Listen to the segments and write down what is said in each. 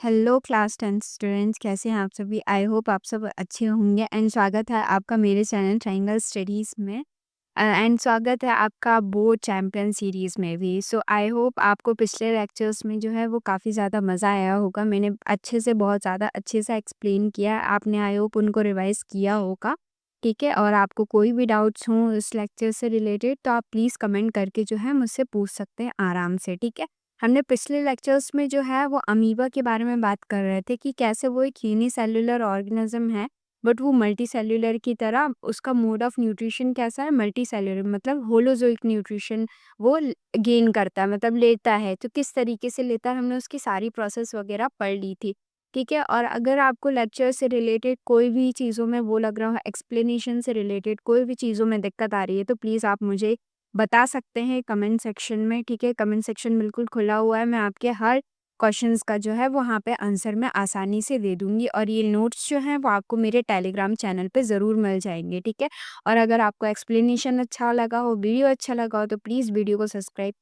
Hello class 10 students, कैसे हैं आप सभी? आई होप आप सब अच्छे होंगे एंड स्वागत है आपका मेरे चैनल ट्रायंगल स्टडीज़ में एंड स्वागत है आपका बोर्ड चैंपियन सीरीज़ में भी। सो आई होप आपको पिछले लेक्चर्स में जो है वो काफ़ी ज़्यादा मज़ा आया होगा। मैंने अच्छे से बहुत ज़्यादा अच्छे से एक्सप्लेन किया, आपने आई होप उनको रिवाइज़ किया होगा, ठीक है? और आपको कोई भी डाउट्स हों इस लेक्चर से रिलेटेड तो आप प्लीज़ कमेंट करके जो है मुझसे पूछ सकते हैं आराम से, ठीक है? हमने पिछले लेक्चर्स में जो है वो अमीबा के बारे में बात कर रहे थे कि कैसे वो एक यूनिसेल्युलर ऑर्गेनिज्म है, बट वो मल्टीसेल्युलर की तरह उसका मोड ऑफ न्यूट्रिशन कैसा है, मल्टीसेल्युलर मतलब होलोजोइक न्यूट्रिशन वो गेन करता है, मतलब लेता है। तो किस तरीके से लेता है, हमने उसकी सारी प्रोसेस वगैरह पढ़ ली थी, ठीक है? और अगर आपको लेक्चर से रिलेटेड कोई भी चीज़ों में वो लग रहा हो, एक्सप्लेनेशन से रिलेटेड कोई भी चीज़ों में दिक्कत आ रही है, तो प्लीज़ आप मुझे बता सकते हैं कमेंट सेक्शन में, ठीक है? कमेंट सेक्शन बिल्कुल खुला हुआ है, मैं आपके हर क्वेश्चंस का जो है वहाँ पे आंसर मैं आसानी से दे दूँगी और ये नोट्स जो हैं वो आपको मेरे टेलीग्राम चैनल पे ज़रूर मिल जाएँगे, ठीक है? और अगर आपको एक्सप्लेनेशन अच्छा लगा हो, वीडियो अच्छा लगा हो तो प्लीज़ वीडियो को सब्सक्राइब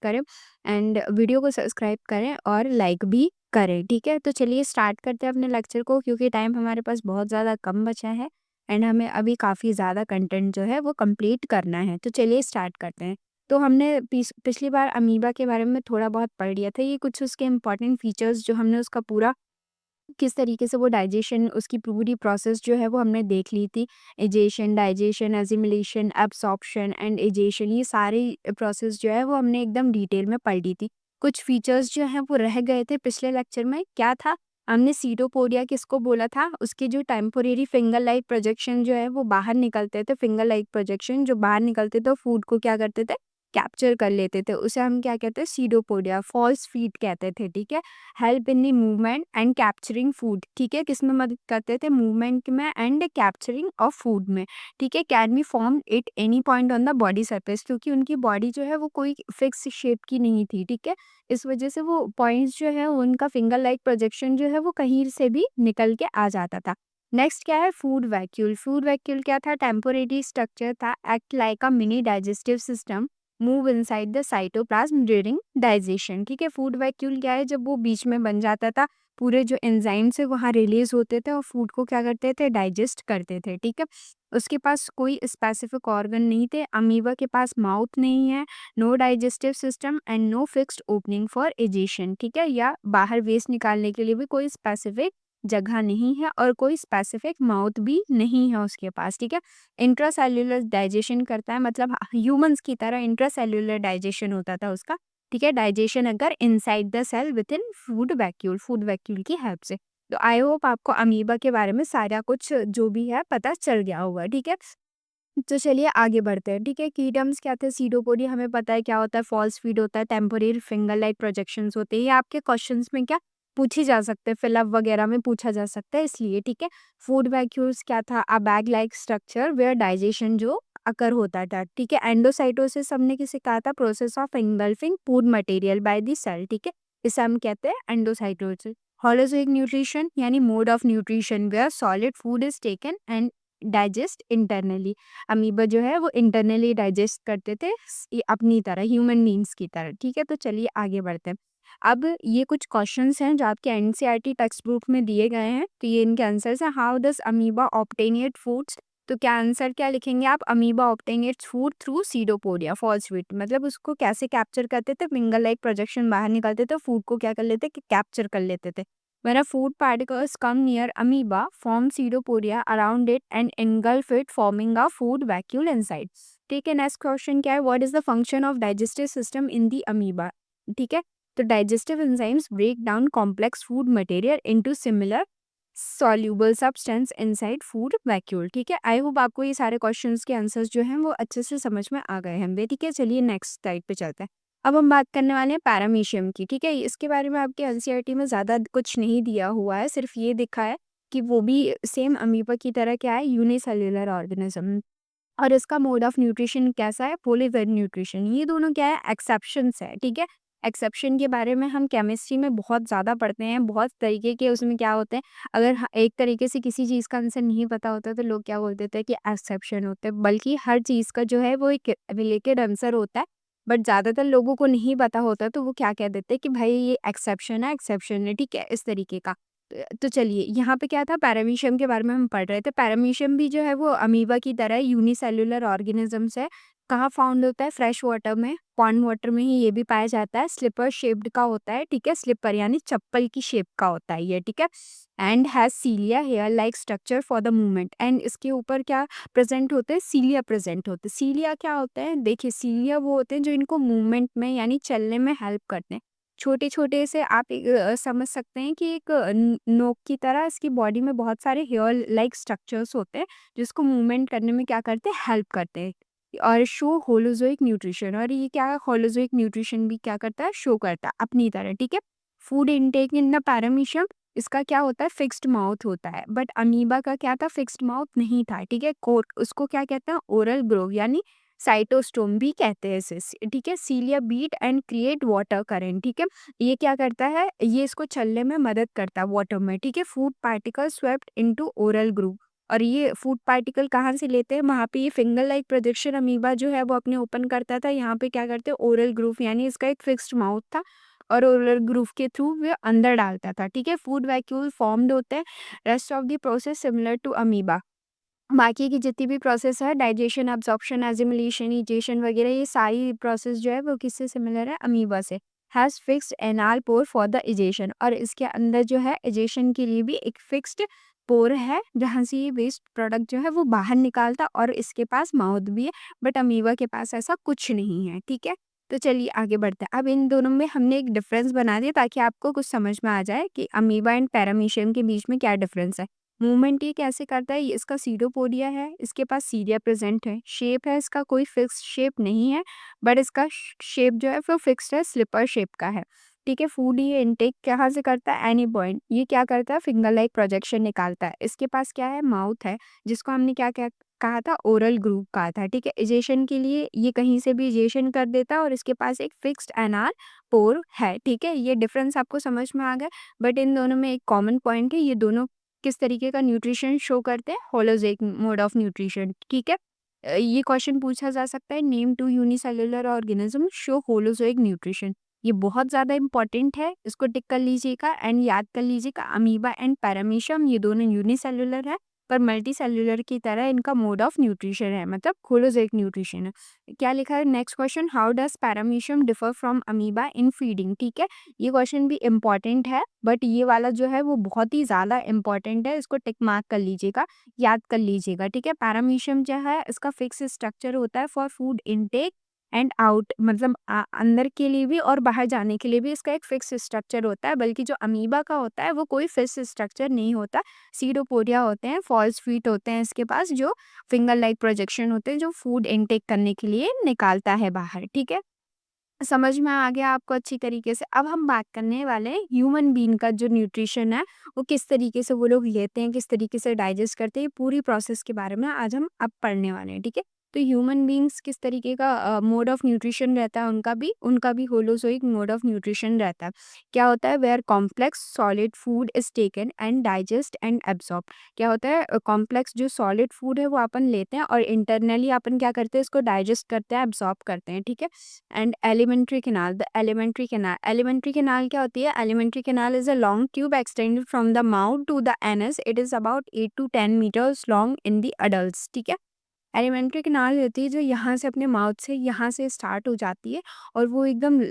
करें और लाइक भी करें, ठीक है? तो चलिए स्टार्ट करते हैं अपने लेक्चर को, क्योंकि टाइम हमारे पास बहुत ज़्यादा कम बचा है एंड हमें अभी काफ़ी ज़्यादा कंटेंट जो है वो कंप्लीट करना है। तो चलिए स्टार्ट करते हैं। तो हमने पिछली बार अमीबा के बारे में थोड़ा बहुत पढ़ लिया था। ये कुछ उसके इम्पोर्टेंट फीचर्स जो हमने उसका पूरा किस तरीके से वो डाइजेशन उसकी पूरी प्रोसेस जो है वो हमने देख ली थी। एजेशन, डाइजेशन, असिमिलेशन, एब्सॉर्प्शन एंड एजेशन, ये सारी प्रोसेस जो है वो हमने एकदम डिटेल में पढ़ ली थी। कुछ फीचर्स जो हैं वो रह गए थे पिछले लेक्चर में, क्या था? हमने सीटोपोडिया किसको बोला था? उसके जो टेम्पोरेरी फिंगर लाइक प्रोजेक्शन जो है वो बाहर निकलते थे, फिंगर लाइक प्रोजेक्शन जो बाहर निकलते थे फूड को क्या करते थे? कैप्चर कर लेते थे। उसे हम क्या कहते हैं? सीडोपोडिया, फॉल्स फीट कहते थे, ठीक है? Help in the movement and capturing food, ठीक है? किसमें मदद करते थे? मूवमेंट में एंड कैप्चरिंग ऑफ फूड में, ठीक है? Can be form at any point on the body surface, क्योंकि उनकी बॉडी जो है वो कोई फिक्स शेप की नहीं थी, ठीक है? इस वजह से वो पॉइंट्स जो है उनका फिंगर लाइक प्रोजेक्शन जो है वो कहीं से भी निकल के आ जाता था। नेक्स्ट क्या है? Food vacuole. फूड वैक्यूल क्या था? टेम्पोरेरी स्ट्रक्चर था, act like a mini digestive system, move inside the cytoplasm during digestion, ठीक है? फूड वैक्यूल क्या है? जब वो बीच में बन जाता था, पूरे जो एंजाइम्स है वहाँ रिलीज होते थे और फूड को क्या करते थे? डाइजेस्ट करते थे, ठीक है? उसके पास कोई स्पेसिफिक ऑर्गन नहीं थे। अमीबा के पास माउथ नहीं है, no digestive system and no fixed opening for egestion, ठीक है? या बाहर वेस्ट निकालने के लिए भी कोई स्पेसिफिक जगह नहीं है और कोई स्पेसिफिक माउथ भी नहीं है उसके पास, ठीक है? इंट्रासेल्युलर डाइजेशन करता है, मतलब ह्यूमंस की तरह इंट्रासेल्युलर डाइजेशन होता था उसका, ठीक है? Digestion occur inside the cell within food vacuole की हेल्प से। तो आई होप आपको अमीबा के बारे में सारा कुछ जो भी है पता चल गया होगा, ठीक है? तो चलिए आगे बढ़ते हैं, ठीक है? की टर्म्स क्या थे? सीडोपोडी हमें पता है क्या होता है, फॉल्स फीड होता है, टेम्पोरेरी फिंगर लाइक प्रोजेक्शंस होते हैं। ये आपके क्वेश्चंस में क्या पूछी जा सकते हैं, फिलअप वगैरह में पूछा जा सकता है, इसलिए, ठीक है? फूड वैक्यूल्स क्या था? A bag like structure where digestion जो अकर होता था, ठीक है? एंडोसाइटोसिस हमने किसे कहा था? Process of engulfing food material by the cell, ठीक है? इसे हम कहते हैं एंडोसाइटोसिस। होलोजोइक न्यूट्रिशन यानी mode of nutrition where solid food is taken and digest internally. Amoeba जो है वो इंटरनली डाइजेस्ट करते थे ये अपनी तरह, ह्यूमन बींग्स की तरह, ठीक है? तो चलिए आगे बढ़ते हैं। अब ये कुछ क्वेश्चंस हैं जो आपके एनसीईआरटी टेक्स्ट बुक में दिए गए हैं, तो ये इनके आंसर्स हैं। How does amoeba obtain it foods? तो क्या आंसर क्या लिखेंगे आप? Amoeba obtain its food through pseudopodia, false sweet, मतलब उसको कैसे कैप्चर करते थे? फिंगर लाइक प्रोजेक्शन बाहर निकलते थे, फूड को क्या कर लेते? कि कैप्चर कर लेते थे। When a food particles come near amoeba, form pseudopodia around it and engulf it, forming a food vacuole inside. ठीक है? नेक्स्ट क्वेश्चन क्या है? What is the function of digestive system in the amoeba? ठीक है? तो digestive enzymes break down complex food material into similar soluble substance inside food vacuole, ठीक है? I hope आपको ये सारे क्वेश्चंस के आंसर्स जो हैं वो अच्छे से समझ में आ गए होंगे, ठीक है? चलिए नेक्स्ट स्लाइड पे चलते हैं। अब हम बात करने वाले हैं पैरामीशियम की, ठीक है? इसके बारे में आपके एनसीईआरटी में ज़्यादा कुछ नहीं दिया हुआ है, सिर्फ ये दिखा है कि वो भी सेम अमीबा की तरह क्या है? Unicellular organism. और इसका मोड ऑफ न्यूट्रिशन कैसा है? पोलीफेड न्यूट्रिशन। ये दोनों क्या है? एक्सेप्शंस है, ठीक है? एक्सेप्शन के बारे में हम केमिस्ट्री में बहुत ज़्यादा पढ़ते हैं, बहुत तरीके के उसमें क्या होते हैं। अगर एक तरीके से किसी चीज़ का आंसर नहीं पता होता तो लोग क्या बोल देते हैं कि एक्सेप्शन होते हैं, बल्कि हर चीज़ का जो है वो एक रिलेटेड आंसर होता है। बट ज़्यादातर लोगों को नहीं पता होता, तो वो क्या कह देते हैं कि भाई ये एक्सेप्शन है, ठीक है? इस तरीके का। तो चलिए यहाँ पे क्या था, पैरामीशियम के बारे में हम पढ़ रहे थे। पैरामीशियम भी जो है वो अमीबा की तरह यूनिसेल्युलर ऑर्गेनिज़म्स है। कहाँ फाउंड होता है? फ्रेश वाटर में, पॉन्ड वाटर में ही ये भी पाया जाता है। स्लिपर शेप्ड का होता है, ठीक है? स्लिपर यानी चप्पल की शेप का होता है ये, ठीक है? And has cilia hair like structure for the movement, and इसके ऊपर क्या प्रेज़ेंट होते हैं? सीलिया प्रेज़ेंट होते हैं। सीलिया क्या होते हैं? देखिए, सीलिया वो होते हैं जो इनको मूवमेंट में यानी चलने में हेल्प करते हैं। छोटे-छोटे से आप समझ सकते हैं कि एक नोक की तरह इसकी बॉडी में बहुत सारे हेयर लाइक स्ट्रक्चर्स होते हैं, जिसको मूवमेंट करने में क्या करते हैं? हेल्प करते हैं। और शो होलोज़ोइक न्यूट्रिशन, और ये क्या है? होलोज़ोइक न्यूट्रिशन भी क्या करता है? शो करता है अपनी तरह, ठीक है? Food intake in the paramecium, इसका क्या होता है? फिक्स्ड माउथ होता है, बट अमीबा का क्या था? फिक्स्ड माउथ नहीं था, ठीक है? कोट उसको क्या कहते हैं? ओरल ग्रोव यानी साइटोस्टोम भी कहते हैं इसे, ठीक है? Cilia beat and create water current, ठीक है? ये क्या करता है? ये इसको चलने में मदद करता है वाटर में, ठीक है? Food particle swept into oral groove, और ये फूड पार्टिकल कहाँ से लेते हैं? वहाँ पे ये फिंगर लाइक प्रोजेक्शन अमीबा जो है वो अपने ओपन करता था, यहाँ पे क्या करते हैं? ओरल ग्रूव यानी इसका एक फिक्स्ड माउथ था, और ओरल ग्रूव के थ्रू वे अंदर डालता था, ठीक है? फूड वैक्यूल फॉर्म्ड होते हैं। Rest of the process similar to amoeba, बाकी की जितनी भी प्रोसेस है, डाइजेशन, एब्जॉर्प्शन, एसिमिलेशन, इजेशन वगैरह, ये सारी प्रोसेस जो है वो किससे सिमिलर है? अमीबा से। Has fixed anal pore for the egestion, और इसके अंदर जो है इजेशन के लिए भी एक फिक्स्ड पोर है, जहाँ से ये वेस्ट प्रोडक्ट जो है वो बाहर निकालता, और इसके पास माउथ भी है, बट अमीबा के पास ऐसा कुछ नहीं है, ठीक है? तो चलिए आगे बढ़ते हैं। अब इन दोनों में हमने एक डिफरेंस बना दिया ताकि आपको कुछ समझ में आ जाए कि अमीबा एंड पैरामीशियम के बीच में क्या डिफरेंस है। मूवमेंट ये कैसे करता है? ये इसका सीडोपोडिया है, इसके पास सीलिया प्रेजेंट है, शेप है इसका कोई फिक्स शेप नहीं है, बट इसका शेप जो है वो फिक्स्ड है, स्लिपर शेप का है, ठीक है? फूड ये इनटेक कहाँ से करता है? Any point. ये क्या करता है? फिंगर लाइक प्रोजेक्शन निकालता है। इसके पास क्या है? माउथ है, जिसको हमने क्या क्या कहा था? ओरल ग्रूव कहा था, ठीक है? इजेशन के लिए ये कहीं से भी इजेशन कर देता है, और इसके पास एक फिक्स्ड एनाल पोर है, ठीक है? ये डिफरेंस आपको समझ में आ गया। बट इन दोनों में एक कॉमन पॉइंट है, ये दोनों किस तरीके का न्यूट्रिशन शो करते हैं? होलोज़ोइक मोड ऑफ न्यूट्रिशन, ठीक है? ये क्वेश्चन पूछा जा सकता है, name 2 unicellular organism show holozoic nutrition. ये बहुत ज़्यादा इम्पोर्टेंट है, इसको टिक कर लीजिएगा एंड याद कर लीजिएगा। अमीबा एंड पैरामीशियम ये दोनों यूनिसेल्युलर है, पर मल्टीसेल्युलर की तरह इनका मोड ऑफ न्यूट्रिशन है, मतलब होलोज़ोइक न्यूट्रिशन है। क्या लिखा है next question? How does paramecium differ from amoeba in feeding, ठीक है? ये क्वेश्चन भी इम्पॉर्टेंट है, बट ये वाला जो है वो बहुत ही ज़्यादा इम्पॉर्टेंट है, इसको टिक मार्क कर लीजिएगा, याद कर लीजिएगा, ठीक है? पैरामीशियम जो है इसका फिक्स स्ट्रक्चर होता है for food intake and out, मतलब अंदर के लिए भी और बाहर जाने के लिए भी इसका एक फिक्स स्ट्रक्चर होता है, बल्कि जो अमीबा का होता है वो कोई फिक्स स्ट्रक्चर नहीं होता। सीडोपोडिया होते हैं, फॉल्स फीट होते हैं इसके पास, जो फिंगर लाइक प्रोजेक्शन होते हैं, जो फूड इनटेक करने के लिए निकालता है बाहर, ठीक है? समझ में आ गया आपको अच्छी तरीके से। अब हम बात करने वाले हैं ह्यूमन बीइंग का जो न्यूट्रिशन है, वो किस तरीके से वो लोग लेते हैं, किस तरीके से डाइजेस्ट करते हैं, ये पूरी प्रोसेस के बारे में आज हम अब पढ़ने वाले हैं, ठीक है? तो ह्यूमन बीइंग्स किस तरीके का मोड ऑफ न्यूट्रिशन रहता है, उनका भी होलोज़ोइक मोड ऑफ न्यूट्रिशन रहता है। क्या होता है? Where complex solid food is taken and digest and absorb. क्या होता है? कॉम्प्लेक्स जो सॉलिड फूड है वो अपन लेते हैं, और इंटरनली अपन क्या करते हैं? इसको डाइजेस्ट करते हैं, एब्ज़ॉर्ब करते हैं, ठीक है? And alimentary canal, the alimentary canal क्या होती है? Alimentary canal is a long tube extended from the mouth to the anus, it is about 8 to 10 metres long in the adult, ठीक है? एलिमेंट्री कैनाल होती है जो यहाँ से अपने माउथ से यहाँ से स्टार्ट हो जाती है, और वो एकदम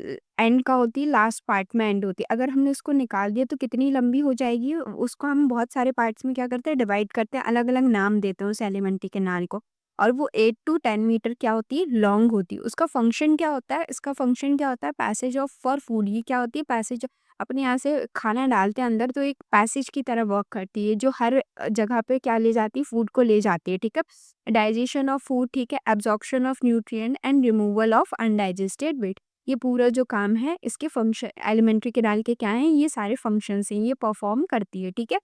एंड का होती है, लास्ट पार्ट में एंड होती है। अगर हमने उसको निकाल दिया तो कितनी लंबी हो जाएगी? उसको हम बहुत सारे पार्ट्स में क्या करते हैं? डिवाइड करते हैं, अलग अलग नाम देते हैं उस एलिमेंट्री कैनाल को, और वो 8 to 10 मीटर क्या होती है? लॉन्ग होती है। उसका फंक्शन क्या होता है? इसका फंक्शन क्या होता है? Passage of for food. ये क्या होती है? पैसेज, अपने यहाँ से खाना डालते हैं अंदर, तो एक पैसेज की तरह वर्क करती है, जो हर जगह पे क्या ले जाती है? फूड को ले जाती है, ठीक है? डाइजेशन ऑफ फूड, ठीक है? Absorption of nutrient and removal of undigested weight. ये पूरा जो काम है, इसके फंक्शन एलिमेंट्री कैनाल के क्या हैं? ये सारे फंक्शंस हैं, ये परफॉर्म करती है, ठीक है?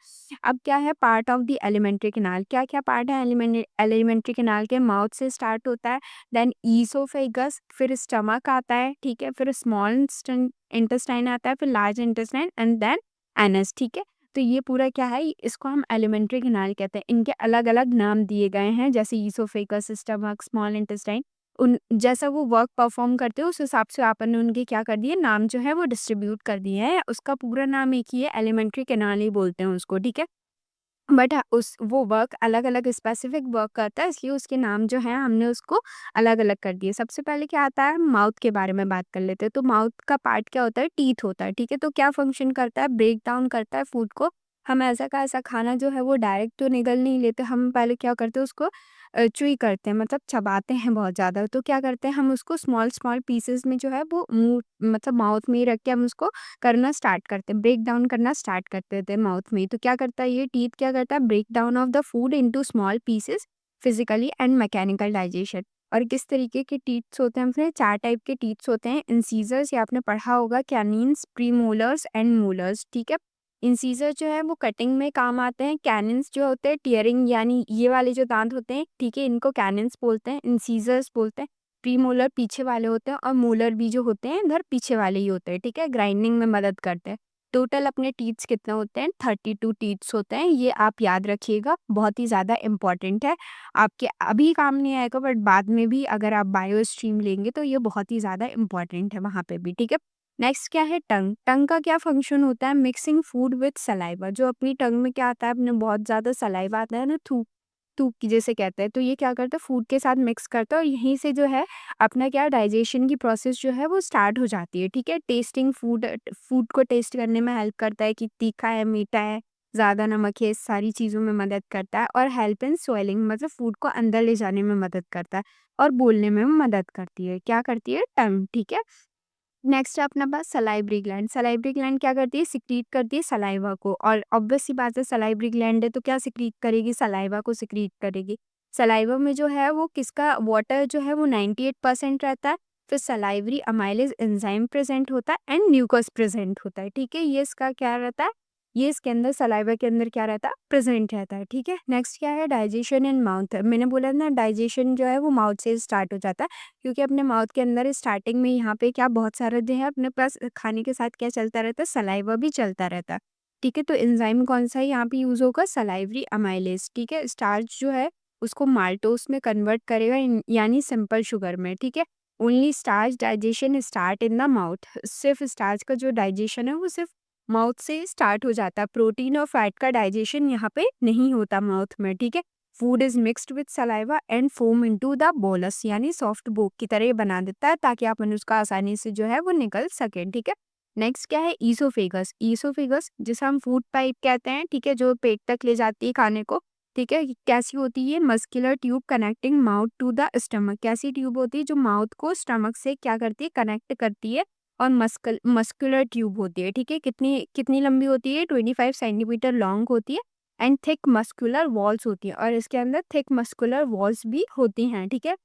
अब क्या है part of the alimentary canal? क्या क्या पार्ट है एलिमेंट्री कैनाल के? माउथ से स्टार्ट होता है, देन ईसोफेगस, फिर स्टमक आता है, ठीक है? फिर स्मॉल इंटेस्टाइन आता है, फिर large intestine and then anus, ठीक है? तो ये पूरा क्या है? इसको हम एलिमेंट्री कैनाल कहते हैं। इनके अलग अलग नाम दिए गए हैं, जैसे ईसोफेगस, स्टमक, स्मॉल इंटेस्टाइन। उन जैसा वो वर्क परफॉर्म करते हैं उस हिसाब से आपने उनके क्या कर दिए, नाम जो है वो डिस्ट्रीब्यूट कर दिए हैं। उसका पूरा नाम एक ही है, एलिमेंट्री कैनाल ही बोलते हैं उसको, ठीक है। बट उस वो वर्क अलग-अलग स्पेसिफिक वर्क करता है, इसलिए उसके नाम जो हैं हमने उसको अलग-अलग कर दिए। सबसे पहले क्या आता है, माउथ के बारे में बात कर लेते हैं। तो माउथ का पार्ट क्या होता है, टीथ होता है, ठीक है। तो क्या फंक्शन करता है, ब्रेक डाउन करता है फूड को। हम ऐसा का ऐसा खाना जो है वो डायरेक्ट तो निगल नहीं लेते, हम पहले क्या करते हैं उसको च्यूई करते हैं, मतलब चबाते हैं बहुत ज़्यादा। तो क्या करते हैं, हम उसको स्मॉल-स्मॉल पीसेज़ में जो है वो मुँह मतलब माउथ में ही रख के हम उसको करना स्टार्ट करते हैं, ब्रेक डाउन करना स्टार्ट कर देते हैं माउथ में ही। तो क्या करता है ये टीथ, क्या करता है, break down of the food into small pieces physically and mechanical digestion. और किस तरीके के टीथ्स होते हैं, हमने 4 टाइप के टीथ्स होते हैं। इंसीजर्स, ये आपने पढ़ा होगा, कैनिन्स, प्रीमोलर्स एंड मोलर्स, ठीक है। इंसीजर जो है वो कटिंग में काम आते हैं, कैनिन्स जो होते हैं टीयरिंग, यानी ये वाले जो दांत होते हैं, ठीक है, इनको कैनिन्स बोलते हैं, इंसीजर्स बोलते हैं। प्रीमोलर पीछे वाले होते हैं और मोलर भी जो होते हैं इधर पीछे वाले ही होते हैं, ठीक है, ग्राइंडिंग में मदद करते हैं। टोटल अपने टीथ्स कितने होते हैं, 32 टीथ्स होते हैं, ये आप याद रखिएगा, बहुत ही ज़्यादा इंपॉर्टेंट है। आपके अभी काम नहीं आएगा बट बाद में भी अगर आप बायो स्ट्रीम लेंगे तो ये बहुत ही ज़्यादा इंपॉर्टेंट है वहाँ पे भी, ठीक है। नेक्स्ट क्या है, टंग। टंग का क्या फंक्शन होता है, मिक्सिंग फूड विथ सलाइवा। जो अपनी टंग में क्या आता है, अपने बहुत ज़्यादा सलाइवा आता है ना, थूक थूक की जैसे कहते हैं, तो ये क्या करता है, फूड के साथ मिक्स करता है और यहीं से जो है अपना क्या डाइजेशन की प्रोसेस जो है वो स्टार्ट हो जाती है, ठीक है। टेस्टिंग फूड, फूड को टेस्ट करने में हेल्प करता है कि तीखा है, मीठा है, ज़्यादा नमक है, इस सारी चीज़ों में मदद करता है। और हेल्प इन स्वेलिंग, मतलब फूड को अंदर ले जाने में मदद करता है और बोलने में मदद करती है। क्या करती है, टंग, ठीक है। नेक्स्ट है अपना पास सलाइवरी ग्लैंड। सलाइवरी ग्लैंड क्या करती है, सिक्रीट करती है सलाइवा को। और ऑब्वियस सी बात है, सलाइवरी ग्लैंड है तो क्या सिक्रीट करेगी, सलाइवा को सिक्रीट करेगी। सलाइवा में जो है वो किसका वाटर जो है वो 98% रहता है। फिर सलाइवरी अमाइलेज एंजाइम प्रेजेंट होता है एंड म्यूकस प्रेजेंट होता है, ठीक है। ये इसका क्या रहता है, ये इसके अंदर सलाइवा के अंदर क्या रहता है, प्रेजेंट रहता है, ठीक है। नेक्स्ट क्या है, डाइजेशन इन माउथ। मैंने बोला ना डाइजेशन जो है वो माउथ से स्टार्ट हो जाता है, क्योंकि अपने माउथ के अंदर स्टार्टिंग में यहाँ पे क्या बहुत सारा जो है अपने पास खाने के साथ क्या चलता रहता है, सलाइवा भी चलता रहता है, ठीक है। तो एंजाइम कौन सा है यहाँ पे यूज होगा, सलाइवरी अमाइलेज, ठीक है। स्टार्च जो है उसको माल्टोस में कन्वर्ट करेगा यानी सिंपल शुगर में, ठीक है। Only starch digestion start in the mouth. सिर्फ स्टार्च का जो डाइजेशन है वो सिर्फ माउथ से स्टार्ट हो जाता है। प्रोटीन और फैट का डाइजेशन यहाँ पे नहीं होता माउथ में, ठीक है। Food is mixed with saliva and foam into the bolus, यानी सॉफ्ट बोक की तरह ये बना देता है ताकि आप उसका आसानी से जो है वो निकल सके, ठीक है। नेक्स्ट क्या है, ईसोफेगस। ईसोफेगस जिसे हम फूड पाइप कहते हैं, ठीक है, जो पेट तक ले जाती है खाने को, ठीक है। कैसी होती है, muscular tube connecting mouth to the stomach. कैसी ट्यूब होती है जो माउथ को स्टमक से क्या करती है, कनेक्ट करती है। और मस्कुलर ट्यूब होती है, ठीक है। कितनी कितनी लंबी होती है, 25 सेंटीमीटर लॉन्ग होती है एंड थिक मस्कुलर वॉल्स होती हैं, और इसके अंदर थिक मस्कुलर वॉल्स भी होती हैं, ठीक है।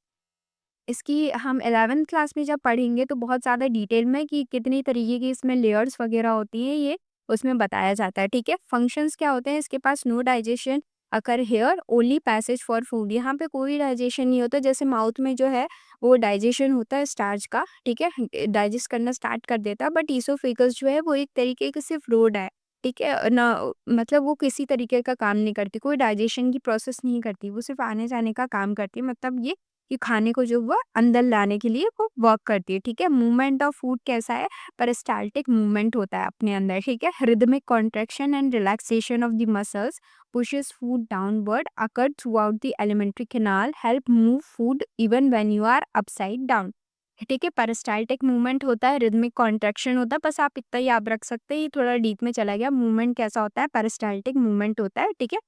इसकी हम 11th क्लास में जब पढ़ेंगे तो बहुत ज़्यादा डिटेल में कि कितनी तरीके की इसमें लेयर्स वगैरह होती हैं, ये उसमें बताया जाता है, ठीक है। फंक्शंस क्या होते हैं, इसके पास no digestion occur here, only passage for food. यहाँ पे कोई डाइजेशन नहीं होता, जैसे माउथ में जो है वो डाइजेशन होता है स्टार्च का, ठीक है, डाइजेस्ट करना स्टार्ट कर देता है। बट ईसोफेगस जो है वो एक तरीके की सिर्फ रोड है, ठीक है ना, मतलब वो किसी तरीके का काम नहीं करती, कोई डाइजेशन की प्रोसेस नहीं करती, वो सिर्फ आने जाने का काम करती है। मतलब ये कि खाने को जो वो अंदर लाने के लिए वो वर्क करती है, ठीक है। मूवमेंट ऑफ फूड कैसा है, पेरिस्टाल्टिक मूवमेंट होता है अपने अंदर, ठीक है। Rhythmic contraction and relaxation of the muscles pushes food downward occur throughout the alimentary canal, help move food even when you are upside down, ठीक है। पेरिस्टाल्टिक मूवमेंट होता है, रिदमिक कॉन्ट्रैक्शन होता है, बस आप इतना ही याद रख सकते हैं, ये थोड़ा डीप में चला गया। मूवमेंट कैसा होता है, पेरिस्टाल्टिक मूवमेंट होता है, ठीक है।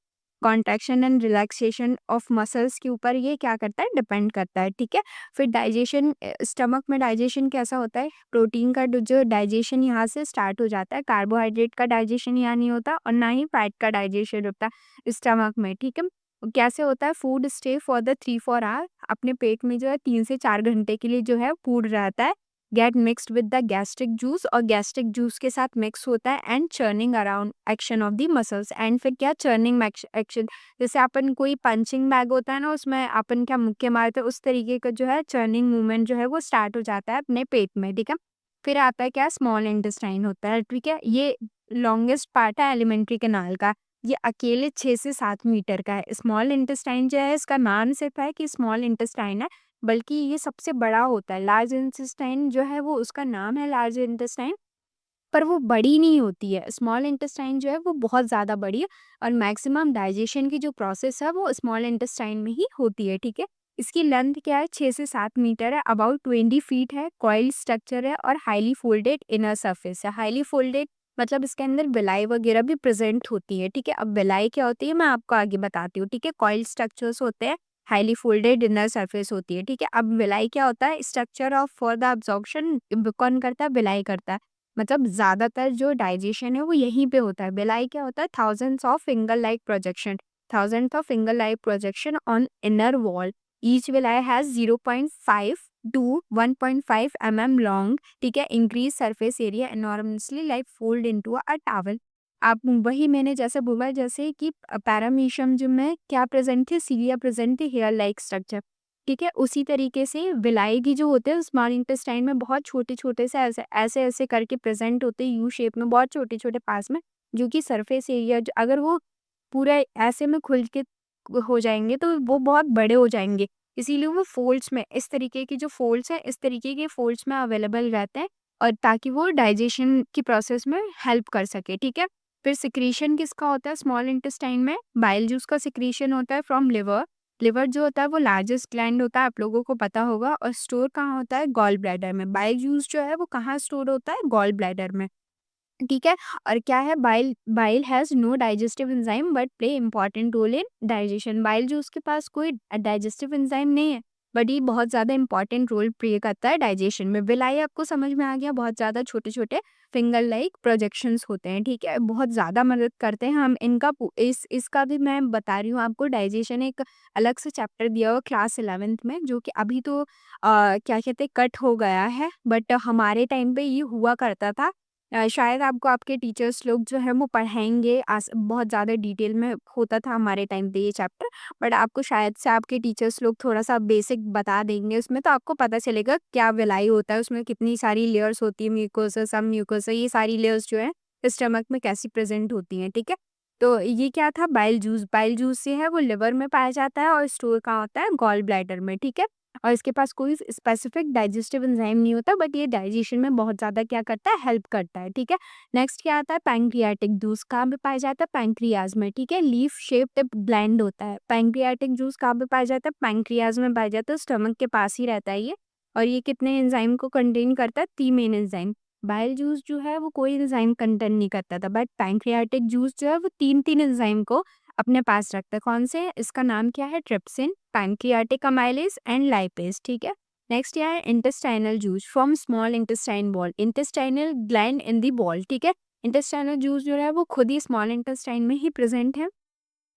Contraction and relaxation of muscles के ऊपर ये क्या करता है, डिपेंड करता है, ठीक है। फिर डाइजेशन, स्टमक में डाइजेशन कैसा होता है, प्रोटीन का जो डाइजेशन यहाँ से स्टार्ट हो जाता है, कार्बोहाइड्रेट का डाइजेशन यहाँ नहीं होता और ना ही फैट का डाइजेशन होता है स्टमक में, ठीक है। कैसे होता है, food stay for the 3-4 hour, अपने पेट में जो है 3 से 4 घंटे के लिए जो है फूड रहता है। Get mixed with the gastric juice, और गैस्ट्रिक जूस के साथ मिक्स होता है and churning around action of the muscles. And फिर क्या, चर्निंग एक्शन, जैसे अपन कोई पंचिंग बैग होता है ना, उसमें अपन क्या मुक्के मारते हैं, उस तरीके का जो है चर्निंग मूवमेंट जो है वो स्टार्ट हो जाता है अपने पेट में, ठीक है। फिर आता है क्या, स्मॉल इंटेस्टाइन होता है, ठीक है। ये लॉन्गेस्ट पार्ट है एलिमेंट्री कैनाल का, ये अकेले 6 से 7 मीटर का है। स्मॉल इंटेस्टाइन जो है, इसका नाम सिर्फ है कि स्मॉल इंटेस्टाइन है, बल्कि ये सबसे बड़ा होता है। लार्ज इंटेस्टाइन जो है वो उसका नाम है लार्ज इंटेस्टाइन, पर वो बड़ी नहीं होती है। स्मॉल इंटेस्टाइन जो है वो बहुत ज़्यादा बड़ी है और मैक्सिमम डाइजेशन की जो प्रोसेस है वो स्मॉल इंटेस्टाइन में ही होती है, ठीक है। इसकी लेंथ क्या है, 6 से 7 मीटर है, अबाउट 20 फीट है, कॉइल स्ट्रक्चर है और हाईली फोल्डेड इनर सरफेस है। हाईली फोल्डेड मतलब इसके अंदर विलाई वगैरह भी प्रेजेंट होती है, ठीक है। अब विलाई क्या होती है मैं आपको आगे बताती हूँ, ठीक है। कॉइल स्ट्रक्चर्स होते हैं, हाईली फोल्डेड इनर सरफेस होती है, ठीक है। अब विलाई क्या होता है, structure of for the absorption कौन करता है, विलाई करता है। मतलब ज़्यादातर जो डाइजेशन है वो यहीं पे होता है। बेलाई क्या होता है, thousands of finger like projection, thousands of finger like projection on inner wall. Each villi has 0.5 to 1.5 mm long, ठीक है। Increase surface area enormously like fold into a towel. आप वही मैंने जैसे बोला जैसे कि पैरामीशियम जो में क्या प्रेजेंट थे, सीलिया प्रेजेंट थे, हेयर लाइक स्ट्रक्चर, ठीक है। उसी तरीके से विलाई की जो होते हैं स्मॉल इंटेस्टाइन में बहुत छोटे-छोटे से ऐसे-ऐसे करके प्रेज़ेंट होते हैं यू शेप में, बहुत छोटे-छोटे पार्ट्स में, जो कि सरफेस एरिया ज अगर वो पूरा ऐसे में खुल के हो जाएँगे तो वो बहुत बड़े हो जाएँगे। इसीलिए वो फ़ोल्ड्स में इस तरीके की जो फ़ोल्ड्स हैं, इस तरीके के फ़ोल्ड्स में अवेलेबल रहते हैं और ताकि वो डाइजेशन की प्रोसेस में हेल्प कर सके, ठीक है। फिर सिक्रीशन किसका होता है स्मॉल इंटेस्टाइन में? बाइल जूस का सिक्रीशन होता है फ्रॉम लिवर। लिवर जो होता है वो लार्जेस्ट ग्लैंड होता है, आप लोगों को पता होगा, और स्टोर कहाँ होता है, गॉल ब्लैडर में। बाइल जूस जो है वो कहाँ स्टोर होता है, गॉल ब्लैडर में, ठीक है। और क्या है, bile bile has no digestive enzyme but play important role in digestion. Bile juice के पास कोई डाइजेस्टिव एंजाइम नहीं है, बट ये बहुत ज़्यादा इंपॉर्टेंट रोल प्ले करता है डाइजेशन में। विलाई आपको समझ में आ गया, बहुत ज़्यादा छोटे-छोटे फिंगर लाइक प्रोजेक्शंस होते हैं, ठीक है। बहुत ज़्यादा मदद करते हैं हम इनका इसका भी मैं बता रही हूँ आपको। डाइजेशन एक अलग से चैप्टर दिया हुआ क्लास 11th में, जो कि अभी तो क्या कहते हैं कट हो गया है, बट हमारे टाइम पे ये हुआ करता था। शायद आपको आपके टीचर्स लोग जो है वो पढ़ाएँगे, बहुत ज़्यादा डिटेल में होता था हमारे टाइम पे ये चैप्टर, बट आपको शायद से आपके टीचर्स लोग थोड़ा-सा बेसिक बता देंगे उसमें, तो आपको पता चलेगा क्या विलाई होता है, उसमें कितनी सारी लेयर्स होती है, म्यूकोसा, सब म्यूकोसा, ये सारी लेयर्स जो है स्टमक में कैसी प्रेज़ेंट होती हैं, ठीक है? तो ये क्या था, बाइल जूस से है वो लिवर में पाया जाता है और स्टोर कहाँ होता है, गॉल ब्लैडर में, ठीक है? और इसके पास कोई स्पेसिफिक डाइजेस्टिव एंजाइम नहीं होता, बट ये डाइजेशन में बहुत ज़्यादा क्या करता है, हेल्प करता है, ठीक है। नेक्स्ट क्या आता है, पैंक्रियाटिक जूस कहाँ पे पाया जाता है, पैंक्रियाज में, ठीक है। लीफ शेप्ड ब्लेंड होता है। पैंक्रियाटिक जूस कहाँ पे पाया जाता है, पैंक्रियाज में पाया जाता है, स्टमक के पास ही रहता है ये। और ये कितने एंजाइम को कंटेन करता है, 3 मेन एंजाइम। बाइल जूस जो है वो कोई एंजाइम कंटेन नहीं करता था, बट पैंक्रियाटिक जूस जो है वो 3-3 एंजाइम को अपने पास रखता है। कौन से? इसका नाम क्या है, trypsin, pancreatic amylase and lipase, ठीक है। नेक्स्ट क्या है, intestinal juice from small intestine ball, intestinal gland in the ball, ठीक है। इंटेस्टाइनल जूस जो है वो खुद ही स्मॉल इंटेस्टाइन में ही प्रेजेंट है,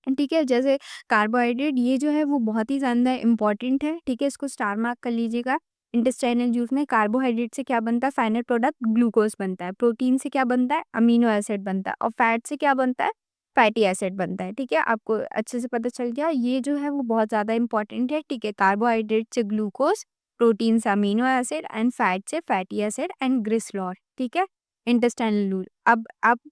ठीक है। जैसे कार्बोहाइड्रेट ये जो है वो बहुत ही ज़्यादा इंपॉर्टेंट है, ठीक है। इसको स्टार मार्क कर लीजिएगा। इंटेस्टाइनल जूस में कार्बोहाइड्रेट से क्या बनता है, फाइनल प्रोडक्ट ग्लूकोज बनता है। प्रोटीन से क्या बनता है, अमीनो एसिड बनता है। और फैट से क्या बनता है, फैटी एसिड बनता है, ठीक है। आपको अच्छे से पता चल गया, ये जो है वो बहुत ज़्यादा इंपॉर्टेंट है, ठीक है। कार्बोहाइड्रेट से ग्लूकोज, प्रोटीन से अमीनो एसिड एंड फैट से फैटी एसिड एंड ग्लिसरॉल, ठीक है। Intestinal rule. अब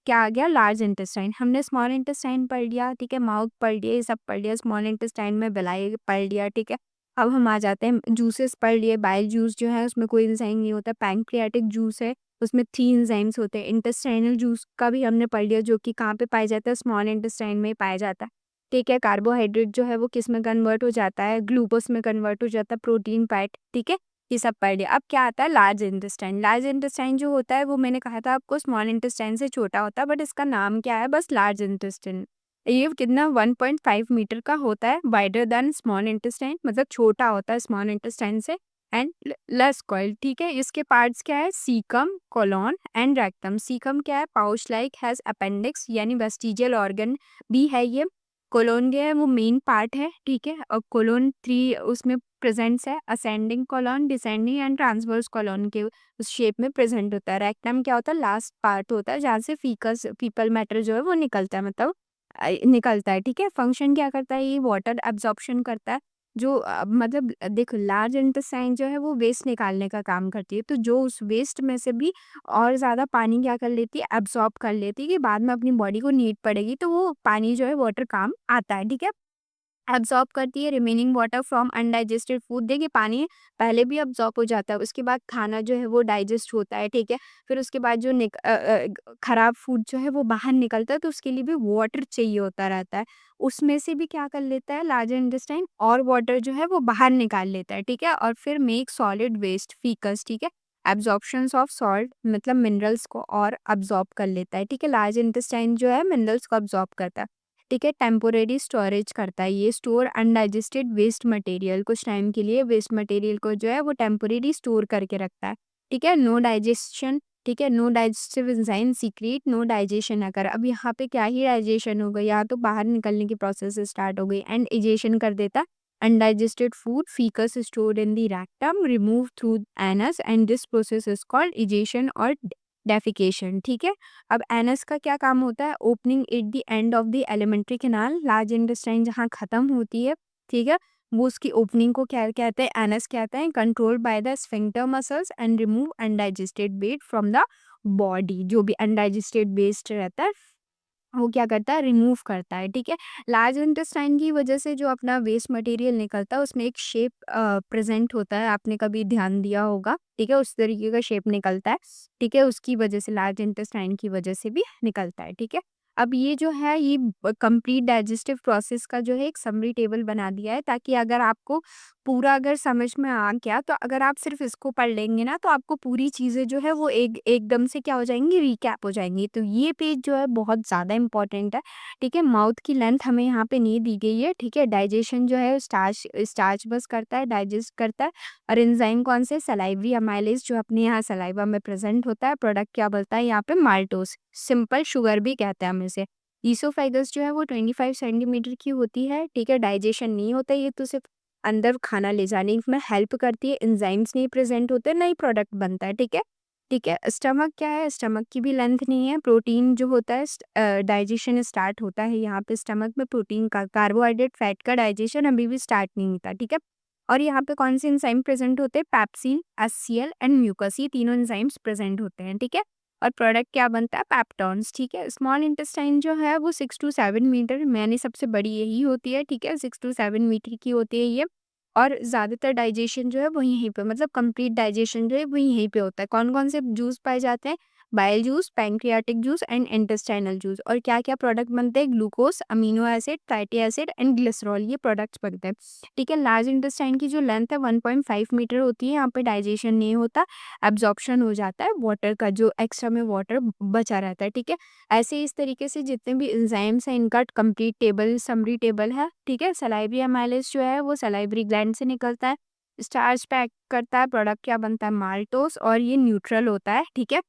क्या आ गया, लार्ज इंटेस्टाइन। हमने स्मॉल इंटेस्टाइन पढ़ लिया, ठीक है, माउथ पढ़ लिया, ये सब पढ़ लिया। स्मॉल इंटेस्टाइन में विलाई पढ़ लिया, ठीक है। अब हम आ जाते हैं जूसेस पढ़ लिए। बाइल जूस जो है उसमें कोई एंजाइम नहीं होता। पैंक्रियाटिक जूस है, उसमें 3 एंजाइम्स होते हैं। इंटेस्टाइनल जूस का भी हमने पढ़ लिया, जो कि कहाँ पे पाया जाता है, स्मॉल इंटेस्टाइन में ही पाया जाता है, ठीक है। कार्बोहाइड्रेट जो है वो किस में कन्वर्ट हो जाता है, ग्लूकोज में कन्वर्ट हो जाता है, प्रोटीन, फैट, ठीक है। ये सब पढ़ लिया। अब क्या आता है, लार्ज इंटेस्टाइन। लार्ज इंटेस्टाइन जो होता है वो मैंने कहा था आपको स्मॉल इंटेस्टाइन से छोटा होता है, बट इसका नाम क्या है, बस लार्ज इंटेस्टाइन। ये कितना 1.5 मीटर का होता है, वाइडर देन स्मॉल इंटेस्टाइन, मतलब छोटा होता है स्मॉल इंटेस्टाइन से, एंड लेस कॉइल, ठीक है। इसके पार्ट्स क्या है, caecum, colon and rectum. Caecum क्या है, पाउच लाइक हैज अपेंडिक्स यानी वेस्टिजियल ऑर्गन भी है ये। कोलोन क्या है, वो मेन पार्ट है, ठीक है। और कोलोन 3 उसमें प्रेजेंट्स है, ascending colon, descending and transverse colon के उस शेप में प्रेजेंट होता है। रेक्टम क्या होता है, लास्ट पार्ट होता है जहाँ से फीकल मैटर जो है वो निकलता है, मतलब निकलता है, ठीक है। फंक्शन क्या करता है, ये वाटर एब्जॉर्प्शन करता है। जो मतलब देखो, लार्ज इंटेस्टाइन जो है वो वेस्ट निकालने का काम करती है, तो जो उस वेस्ट में से भी और ज़्यादा पानी क्या कर लेती है, एब्जॉर्ब कर लेती है, कि बाद में अपनी बॉडी को नीड पड़ेगी तो वो पानी जो है वाटर काम आता है, ठीक है। एब्ज़ॉर्ब करती है remaining water from undigested food. देखिए पानी पहले भी एब्ज़ॉर्ब हो जाता है, उसके बाद खाना जो है वो डाइजेस्ट होता है, ठीक है? फिर उसके बाद जो खराब फूड जो है वो बाहर निकलता है, तो उसके लिए भी वाटर चाहिए होता रहता है। उसमें से भी क्या कर लेता है लार्ज इंटेस्टाइन, और वाटर जो है वो बाहर निकाल लेता है, ठीक है? और फिर मेक सॉलिड वेस्ट फीकस, ठीक है? एब्ज़ॉर्प्शंस ऑफ सॉल्ट मतलब मिनरल्स को और एब्ज़ॉर्ब कर लेता है, ठीक है? लार्ज इंटेस्टाइन जो है मिनरल्स को एब्ज़ॉर्ब करता है। ठीक है, टेम्पोरेरी स्टोरेज करता है, ये स्टोर अनडाइजेस्टेड वेस्ट मटेरियल, कुछ टाइम के लिए वेस्ट मटेरियल को जो है वो टेम्पोरेरी स्टोर करके रखता है। ठीक है, नो डाइजेशन, ठीक है, no digestive enzyme secrete no digestion अगर, अब यहाँ पे क्या ही डाइजेशन हो गई, यहाँ तो बाहर निकलने की प्रोसेस स्टार्ट हो गई, एंड इजेशन कर देता undigested food faeces stored in the rectum remove through anus, and this process is called egestion और डेफिकेशन। ठीक है, अब एनस का क्या काम होता है, opening at the end of the alimentary canal, large intestine जहाँ खत्म होती है, ठीक है, वो उसकी ओपनिंग को क्या कहते हैं, एनस कहते हैं। Control by the sphincter muscles and remove undigested waste from the body, जो भी अनडाइजेस्टेड वेस्ट रहता है वो क्या करता है, रिमूव करता है। ठीक है, लार्ज इंटेस्टाइन की वजह से जो अपना वेस्ट मटेरियल निकलता है उसमें एक शेप प्रेजेंट होता है, आपने कभी ध्यान दिया होगा, ठीक है, उस तरीके का शेप निकलता है। ठीक है, उसकी वजह से लार्ज इंटेस्टाइन की वजह से भी निकलता है। ठीक है, अब ये जो है ये कंप्लीट डाइजेस्टिव प्रोसेस का जो है एक समरी टेबल बना दिया है, ताकि अगर आपको पूरा अगर समझ में आ गया, तो अगर आप सिर्फ इसको पढ़ लेंगे ना, तो आपको पूरी चीज़ें जो है वो एकदम से क्या हो जाएंगी, रिकैप हो जाएंगी। तो ये पेज जो है बहुत ज़्यादा इंपॉर्टेंट है। ठीक है, माउथ की लेंथ हमें यहाँ पे नहीं दी गई है। ठीक है, डाइजेशन जो है स्टार्च स्टार्च बस करता है, डाइजेस्ट करता है। और एंजाइम कौन से, सलाइवरी अमाइलेज जो अपने यहाँ सलाइवा में प्रेजेंट होता है। प्रोडक्ट क्या बोलता है यहाँ पे, माल्टोस, सिंपल शुगर भी कहते हैं हम इसे। ईसोफेगस जो है वो 25 सेंटीमीटर की होती है। ठीक है, डाइजेशन नहीं होता, ये तो सिर्फ अंदर खाना ले जाने में हेल्प करती है, एंजाइम्स नहीं प्रेजेंट होते, नई प्रोडक्ट बनता है। ठीक है, ठीक है, स्टमक क्या है, स्टमक की भी लेंथ नहीं है। प्रोटीन जो होता है डाइजेशन स्टार्ट होता है यहाँ पे स्टमक में, प्रोटीन का, कार्बोहाइड्रेट फैट का डाइजेशन अभी भी स्टार्ट नहीं होता। ठीक है, और यहाँ पे कौन से एंजाइम प्रेजेंट होते हैं, पैप्सिन, एचसीएल एंड म्यूकस, ये तीनों एंजाइम्स प्रेजेंट होते हैं। ठीक है, और प्रोडक्ट क्या बनता है, पेप्टॉन्स। ठीक है, स्मॉल इंटेस्टाइन जो है वो 6 to 7 मीटर, मैंने सबसे बड़ी यही होती है। ठीक है, 6 to 7 मीटर की होती है ये, और ज़्यादातर डाइजेशन जो है वो यहीं पे, मतलब कंप्लीट डाइजेशन जो है वो यहीं पे होता है। कौन-कौन से जूस पाए जाते हैं, bile juice, pancreatic juice and intestinal juice. और क्या-क्या प्रोडक्ट बनते हैं, glucose, amino acid, fatty acid and glycerol, ये प्रोडक्ट्स बनते हैं। ठीक है, लार्ज इंटेस्टाइन की जो लेंथ है 1.5 मीटर होती है, यहाँ पे डाइजेशन नहीं होता, एब्जॉर्प्शन हो जाता है वाटर का, जो एक्स्ट्रा में वाटर बचा रहता है। ठीक है, ऐसे इस तरीके से जितने भी एंजाइम्स हैं इनका कंप्लीट टेबल, समरी टेबल है। ठीक है, सलाइवरी अमाइलेज जो है वो सलाइवरी ग्लैंड से निकलता है, स्टार्च पैक करता है, प्रोडक्ट क्या बनता है, माल्टोस, और ये न्यूट्रल होता है। ठीक है,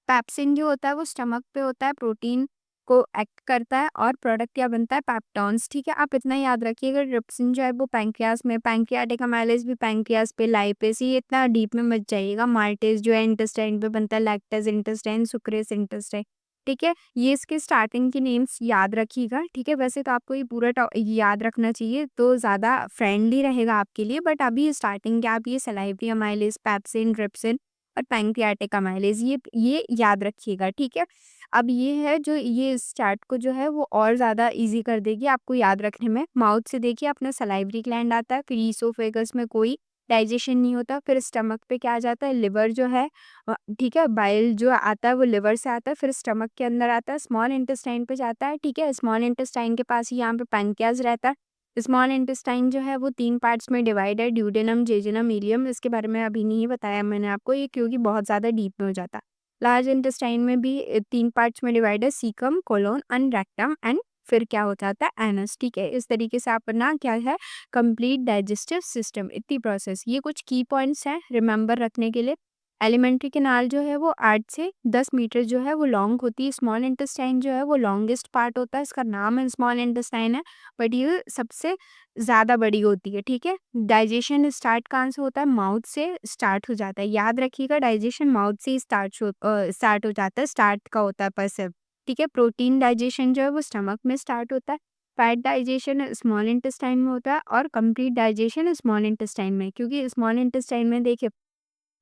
पेप्सिन जो होता है वो स्टमक पे होता है, प्रोटीन को एक्ट करता है, और प्रोडक्ट क्या बनता है, पेप्टॉन्स। ठीक है, आप इतना याद रखिएगा, ट्रिप्सिन जो है वो पैंक्रियास में, पैंक्रियाटिक अमाइलेज भी पैंक्रियास पे, लाइपेस, ये इतना डीप में मत जाइएगा। माल्टेज जो है इंटेस्टाइन पे बनता है, लैक्टेज इंटेस्टाइन, सुक्रेस इंटेस्टाइन। ठीक है, ये इसके स्टार्टिंग के नेम्स याद रखिएगा। ठीक है, वैसे तो आपको ये पूरा याद रखना चाहिए तो ज़्यादा फ्रेंडली रहेगा आपके लिए, बट अभी स्टार्टिंग के आप ये सलाइवरी अमाइलेज, पेप्सिन, ट्रिप्सिन और पैंक्रियाटिक अमाइलेज ये याद रखिएगा। ठीक है, अब ये है जो ये इस चार्ट को जो है वो और ज़्यादा इजी कर देगी आपको याद रखने में। माउथ से देखिए अपना सलाइवरी ग्लैंड आता है, फिर ईसोफेगस में कोई डाइजेशन नहीं होता, फिर स्टमक पे क्या आ जाता है, लिवर जो है ठीक है, बाइल जो आता है वो लिवर से आता है, फिर स्टमक के अंदर आता है, स्मॉल इंटेस्टाइन पे जाता है। ठीक है, स्मॉल इंटेस्टाइन के पास ही यहाँ पे पैंक्रियाज रहता है। स्मॉल इंटेस्टाइन जो है वो 3 पार्ट्स में डिवाइड है, ड्यूडेनम, जेजुनम, इलियम। इसके बारे में अभी नहीं बताया मैंने आपको, ये क्योंकि बहुत ज़्यादा डीप में हो जाता है। लार्ज इंटेस्टाइन में भी 3 पार्ट्स में डिवाइड है, caecum, colon and rectum, and फिर क्या हो जाता है, एनस। ठीक है, इस तरीके से आप ना क्या है, कंप्लीट डाइजेस्टिव सिस्टम, इतनी प्रोसेस। ये कुछ की पॉइंट्स हैं रिमेंबर रखने के लिए। एलिमेंट्री कैनाल जो है वो 8 से 10 मीटर जो है वो लॉन्ग होती है। स्मॉल इंटेस्टाइन जो है वो लॉन्गेस्ट पार्ट होता है, इसका नाम है स्मॉल इंटेस्टाइन है, बट ये सबसे ज़्यादा बड़ी होती है। ठीक है, डाइजेशन स्टार्ट कहाँ से होता है, माउथ से स्टार्ट हो जाता है। याद रखिएगा, डाइजेशन माउथ से ही स्टार्ट हो जाता है, स्टार्ट का होता है परसेप्ट। ठीक है, प्रोटीन डाइजेशन जो है वो स्टमक में स्टार्ट होता है, फैट डाइजेशन स्मॉल इंटेस्टाइन में होता है, और कंप्लीट डाइजेशन स्मॉल इंटेस्टाइन में। क्योंकि स्मॉल इंटेस्टाइन में देखिए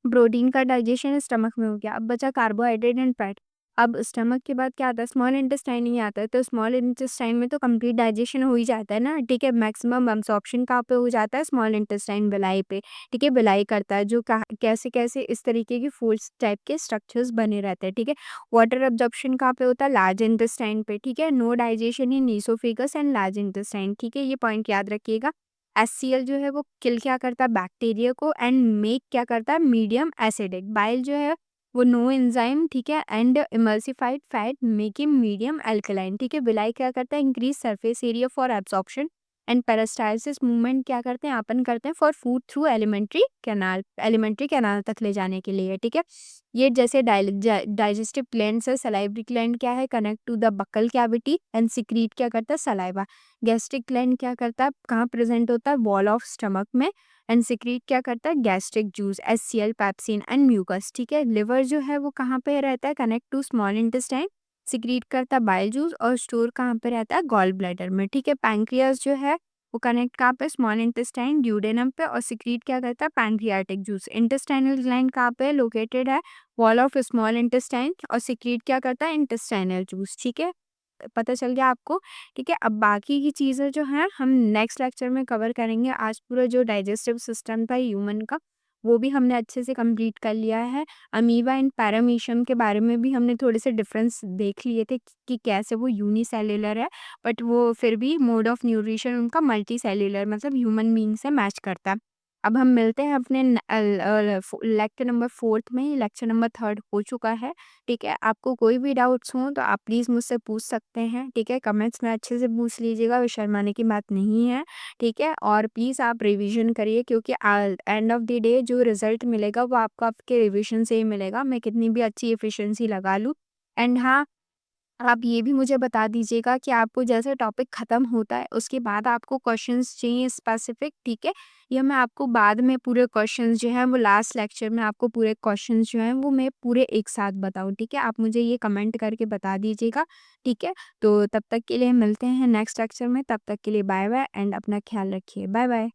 प्रोटीन का डाइजेशन स्टमक में हो गया, अब बचा कार्बोहाइड्रेट एंड फैट। अब स्टमक के बाद क्या आता है, स्मॉल इंटेस्टाइन ही आता है। तो स्मॉल इंटेस्टाइन में तो कंप्लीट डाइजेशन हो ही जाता है ना, ठीक है। मैक्सिमम अब्सॉर्प्शन कहाँ पे हो जाता है, स्मॉल इंटेस्टाइन विलाई पे, ठीक है। विलाई करता है जो कैसे-कैसे इस तरीके के फूड्स टाइप के स्ट्रक्चर्स बने रहते हैं, ठीक है। वाटर अब्जॉर्प्शन कहाँ पे होता है, लार्ज इंटेस्टाइन पे, ठीक है। No digestion in oesophagus and large intestine, ठीक है। ये पॉइंट याद रखिएगा। एचसीएल जो है वो किल क्या करता है, बैक्टीरिया को, एंड मेक क्या करता है, मीडियम एसिडिक। बाइल जो है वो नो एंजाइम, ठीक है, and emulsified fat make it medium alkaline, ठीक है। विलाई क्या करता है, increase surface area for absorption, and peristalsis movement क्या करते हैं, अपन करते हैं for food through alimentary canal तक ले जाने के लिए, ठीक है। ये जैसे डाइजेस्टिव ग्लैंड्स है, सलाइवरी ग्लैंड क्या है, connect to the buccal cavity and secrete क्या करता है, सलाइवा। गैस्ट्रिक ग्लैंड क्या करता है, कहाँ प्रेजेंट होता है, वॉल ऑफ स्टमक में, एंड सिक्रीट क्या करता है, gastric juice, HCl, pepsin and mucus, ठीक है। लिवर जो है वो कहाँ पे रहता है, connect to small intestine, secrete करता है बाइल जूस, और स्टोर कहाँ पे रहता है, गॉल ब्लैडर में, ठीक है। पैंक्रियास जो है वो कनेक्ट कहाँ पे, स्मॉल इंटेस्टाइन ड्यूडेनम पे, और सिक्रीट क्या करता है, पैंक्रियाटिक जूस। इंटेस्टाइनल ग्लैंड कहाँ पे लोकेटेड है, वॉल ऑफ स्मॉल इंटेस्टाइन, और सिक्रीट क्या करता है, इंटेस्टाइनल जूस, ठीक है। पता चल गया आपको, ठीक है। अब बाकी की चीज़ें जो हैं हम नेक्स्ट लेक्चर में कवर करेंगे। आज पूरा जो डाइजेस्टिव सिस्टम था ह्यूमन का, वो भी हमने अच्छे से कंप्लीट कर लिया है। अमीबा एंड पैरामीशियम के बारे में भी हमने थोड़े से डिफरेंस देख लिए थे कि कैसे वो यूनिसेल्युलर है, बट वो फिर भी मोड ऑफ न्यूट्रिशन उनका मल्टी सेल्युलर मतलब ह्यूमन बीइंग से मैच करता है। अब हम मिलते हैं अपने लेक्चर नंबर 4 में, लेक्चर नंबर 3 हो चुका है। ठीक है, आपको कोई भी डाउट्स हों तो आप प्लीज़ मुझसे पूछ सकते हैं, ठीक है? कमेंट्स में अच्छे से पूछ लीजिएगा, कोई शर्माने की बात नहीं है, ठीक है? और प्लीज़ आप रिवीजन करिए क्योंकि एंड ऑफ द डे जो रिज़ल्ट मिलेगा वो आपको आपके रिवीजन से ही मिलेगा, मैं कितनी भी अच्छी एफिशिएंसी लगा लूँ। एंड हाँ, आप ये भी मुझे बता दीजिएगा कि आपको जैसे टॉपिक ख़त्म होता है, उसके बाद आपको क्वेश्चंस चाहिए स्पेसिफिक, ठीक है? या मैं आपको बाद में पूरे क्वेश्चंस जो हैं वो लास्ट लेक्चर में आपको पूरे क्वेश्चंस जो हैं वो मैं पूरे एक साथ बताऊँ, ठीक है? आप मुझे ये कमेंट करके बता दीजिएगा, ठीक है? तो तब तक के लिए मिलते हैं नेक्स्ट लेक्चर में, तब तक के लिए बाय-बाय एंड अपना ख़्याल रखिए। बाय-बाय।